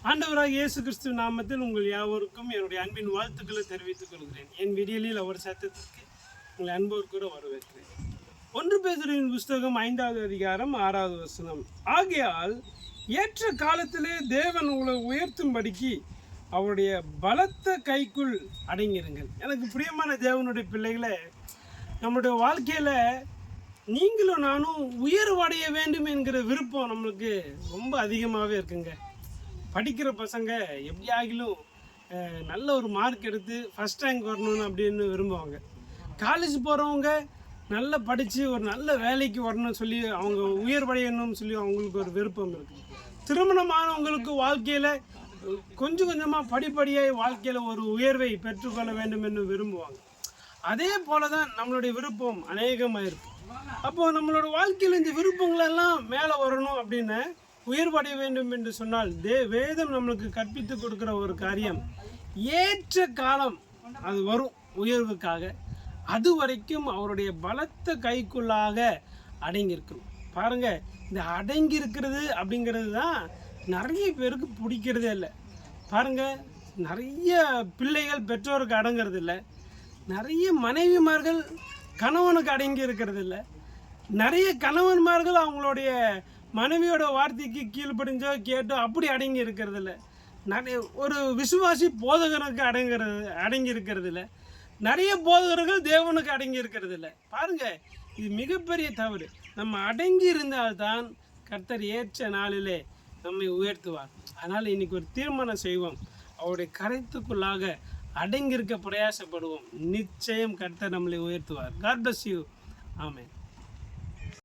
ஆண்டவராக இயேசு கிறிஸ்துவ நாமத்தில் உங்கள் யாவருக்கும் என்னுடைய அன்பின் வாழ்த்துக்களை தெரிவித்துக் கொள்கிறேன். என் வீடியோவில் அவர் சத்தத்திற்கு உங்கள் அன்போடு கூட வரவேற்கிறேன். 1 பேதுருவின் புஸ்தகம் 5வது அதிகாரம் 6வது வசனம். ஆகையால் ஏற்ற காலத்திலே தேவன் உங்களை உயர்த்தும்படிக்கு அவருடைய பலத்த கைக்குள் அடங்கிருங்கள். எனக்கு பிரியமான தேவனுடைய பிள்ளைகளை, நம்முடைய வாழ்க்கையில் நீங்களும் நானும் உயர்வடைய வேண்டும் என்கிற விருப்பம் நம்மளுக்கு ரொம்ப அதிகமாகவே இருக்குங்க. படிக்கிற பசங்க எப்படியாகிலும் நல்ல ஒரு மார்க் எடுத்து ஃபஸ்ட் ரேங்க் வரணும்னு அப்படின்னு விரும்புவாங்க. காலேஜ் போகிறவங்க நல்லா படித்து ஒரு நல்ல வேலைக்கு வரணும்னு சொல்லி அவங்க உயர்வடையணும்னு சொல்லி அவங்களுக்கு ஒரு விருப்பம் இருக்குது. திருமணமானவங்களுக்கு வாழ்க்கையில் கொஞ்சம் கொஞ்சமாக படிப்படியாக வாழ்க்கையில் ஒரு உயர்வை பெற்றுக்கொள்ள வேண்டும் என்று விரும்புவாங்க. அதே போல தான் நம்மளுடைய விருப்பம் அநேகமாக இருக்குது. அப்போது நம்மளோட வாழ்க்கையில் இந்த விருப்பங்களெல்லாம் மேலே வரணும் அப்படின்னு உயர்வடைய வேண்டும் என்று சொன்னால் வேதம் நம்மளுக்கு கற்பித்து கொடுக்குற ஒரு காரியம், ஏற்ற காலம் அது வரும் உயர்வுக்காக, அது வரைக்கும் அவருடைய பலத்த கைக்குள்ளாக அடங்கியிருக்கும். பாருங்கள், இந்த அடங்கி இருக்கிறது அப்படிங்கிறது தான் நிறைய பேருக்கு பிடிக்கிறதே இல்லை. பாருங்கள், நிறைய பிள்ளைகள் பெற்றோருக்கு அடங்கிறது இல்லை, நிறைய மனைவிமார்கள் கணவனுக்கு அடங்கி இருக்கிறது இல்லை, நிறைய கணவன்மார்கள் அவங்களுடைய மனைவியோட வார்த்தைக்கு கீழ்ப்படிஞ்சோ கேட்டோ அப்படி அடங்கி இருக்கிறது இல்லை, நிறைய ஒரு விசுவாசி போதகனுக்கு அடங்கி இருக்கிறது இல்லை, நிறைய போதகர்கள் தேவனுக்கு அடங்கி இருக்கிறது இல்லை. பாருங்கள், இது மிகப்பெரிய தவறு. நம்ம அடங்கி இருந்தால்தான் கர்த்தர் ஏற்ற நாளிலே நம்மை உயர்த்துவார். அதனால் இன்றைக்கி ஒரு தீர்மானம் செய்வோம், அவருடைய கருத்துக்குள்ளாக அடங்கியிருக்க பிரயாசப்படுவோம். நிச்சயம் கர்த்தர் நம்மளை உயர்த்துவார். God bless you. ஆமென்.